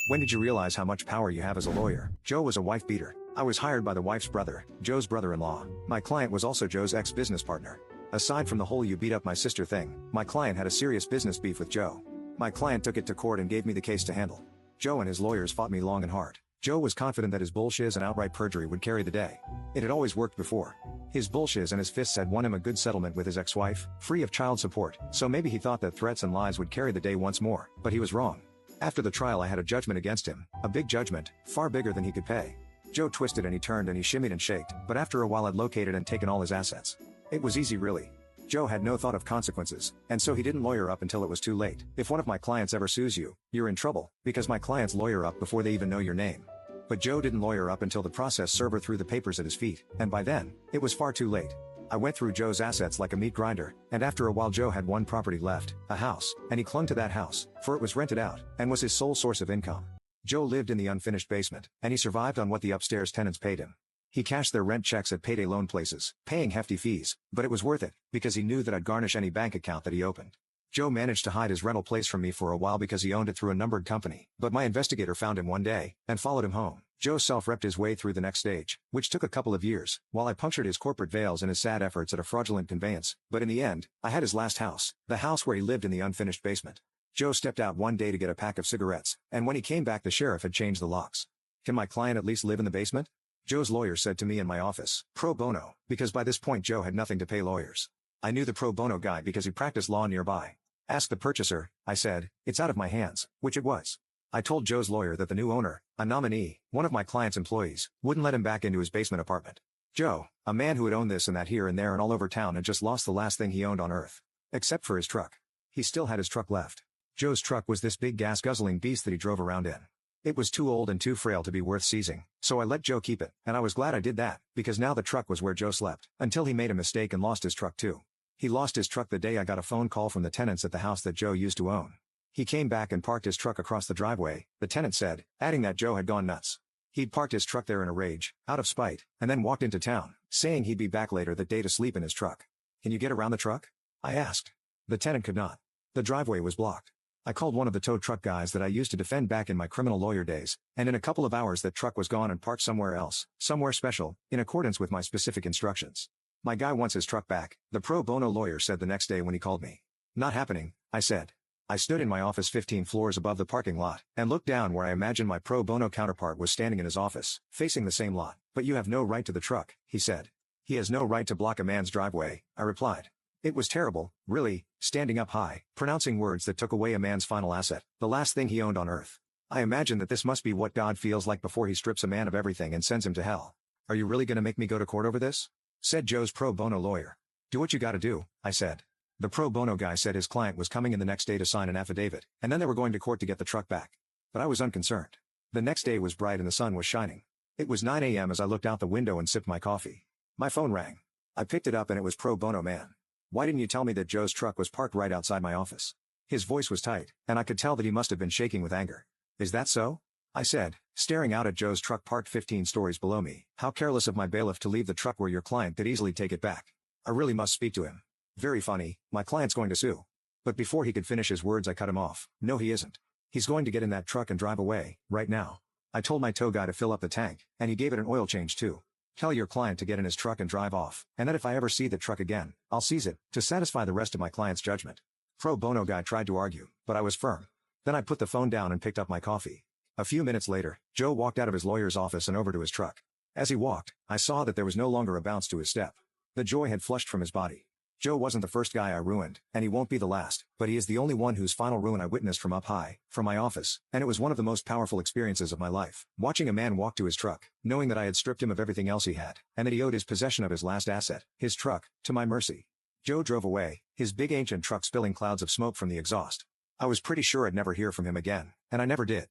When did you realize how much power you have as a lawyer? Joe was a wife beater. I was hired by the wife's brother, Joe's brother-in-law. My client was also Joe's ex-business partner. Aside from the whole "you beat up my sister" thing, my client had a serious business beef with Joe. My client took it to court and gave me the case to handle. Joe and his lawyers fought me long and hard. Joe was confident that his bullshiz and outright perjury would carry the day. It had always worked before. His bullshiz and his fists had won him a good settlement with his ex-wife, free of child support, so maybe he thought that threats and lies would carry the day once more, but he was wrong. After the trial I had a judgment against him, a big judgment, far bigger than he could pay. Joe twisted and he turned and he shimmied and shaked, but after a while I'd located and taken all his assets. It was easy really. Joe had no thought of consequences, and so he didn't lawyer up until it was too late. If one of my clients ever sues you, you're in trouble, because my clients lawyer up before they even know your name. But Joe didn't lawyer up until the process server threw the papers at his feet, and by then, it was far too late. I went through Joe's assets like a meat grinder, and after a while Joe had one property left, a house, and he clung to that house, for it was rented out, and was his sole source of income. Joe lived in the unfinished basement, and he survived on what the upstairs tenants paid him. He cashed their rent checks at payday loan places, paying hefty fees, but it was worth it, because he knew that I'd garnish any bank account that he opened. Joe managed to hide his rental place from me for a while because he owned it through a numbered company, but my investigator found him one day, and followed him home. Joe self-repped his way through the next stage, which took a couple of years, while I punctured his corporate veils in his sad efforts at a fraudulent conveyance, but in the end, I had his last house, the house where he lived in the unfinished basement. Joe stepped out one day to get a pack of cigarettes, and when he came back the sheriff had changed the locks. Can my client at least live in the basement? Joe's lawyer said to me in my office, pro bono, because by this point Joe had nothing to pay lawyers. I knew the pro bono guy because he practiced law nearby. Ask the purchaser, I said, it's out of my hands, which it was. I told Joe's lawyer that the new owner, a nominee, one of my client's employees, wouldn't let him back into his basement apartment. Joe, a man who had owned this and that here and there and all over town, had just lost the last thing he owned on earth. Except for his truck. He still had his truck left. Joe's truck was this big gas-guzzling beast that he drove around in. It was too old and too frail to be worth seizing, so I let Joe keep it, and I was glad I did that, because now the truck was where Joe slept, until he made a mistake and lost his truck too. He lost his truck the day I got a phone call from the tenants at the house that Joe used to own. He came back and parked his truck across the driveway, the tenant said, adding that Joe had gone nuts. He'd parked his truck there in a rage, out of spite, and then walked into town, saying he'd be back later that day to sleep in his truck. Can you get around the truck? I asked. The tenant could not. The driveway was blocked. I called one of the tow truck guys that I used to defend back in my criminal lawyer days, and in a couple of hours that truck was gone and parked somewhere else, somewhere special, in accordance with my specific instructions. My guy wants his truck back, the pro bono lawyer said the next day when he called me. Not happening, I said. I stood in my office 15 floors above the parking lot, and looked down where I imagined my pro bono counterpart was standing in his office, facing the same lot. But you have no right to the truck, he said. He has no right to block a man's driveway, I replied. It was terrible, really, standing up high, pronouncing words that took away a man's final asset, the last thing he owned on earth. I imagine that this must be what God feels like before he strips a man of everything and sends him to hell. Are you really gonna make me go to court over this? Said Joe's pro bono lawyer. Do what you gotta do, I said. The pro bono guy said his client was coming in the next day to sign an affidavit, and then they were going to court to get the truck back. But I was unconcerned. The next day was bright and the sun was shining. It was 9 a.m. as I looked out the window and sipped my coffee. My phone rang. I picked it up and it was pro bono man. Why didn't you tell me that Joe's truck was parked right outside my office? His voice was tight, and I could tell that he must have been shaking with anger. Is that so? I said, staring out at Joe's truck parked 15 stories below me. How careless of my bailiff to leave the truck where your client could easily take it back. I really must speak to him. Very funny, my client's going to sue. But before he could finish his words I cut him off. No he isn't. He's going to get in that truck and drive away, right now. I told my tow guy to fill up the tank, and he gave it an oil change too. Tell your client to get in his truck and drive off, and that if I ever see the truck again, I'll seize it, to satisfy the rest of my client's judgment. Pro bono guy tried to argue, but I was firm. Then I put the phone down and picked up my coffee. A few minutes later, Joe walked out of his lawyer's office and over to his truck. As he walked, I saw that there was no longer a bounce to his step. The joy had flushed from his body. Joe wasn't the first guy I ruined, and he won't be the last, but he is the only one whose final ruin I witnessed from up high, from my office, and it was one of the most powerful experiences of my life, watching a man walk to his truck, knowing that I had stripped him of everything else he had, and that he owed his possession of his last asset, his truck, to my mercy. Joe drove away, his big ancient truck spilling clouds of smoke from the exhaust. I was pretty sure I'd never hear from him again, and I never did.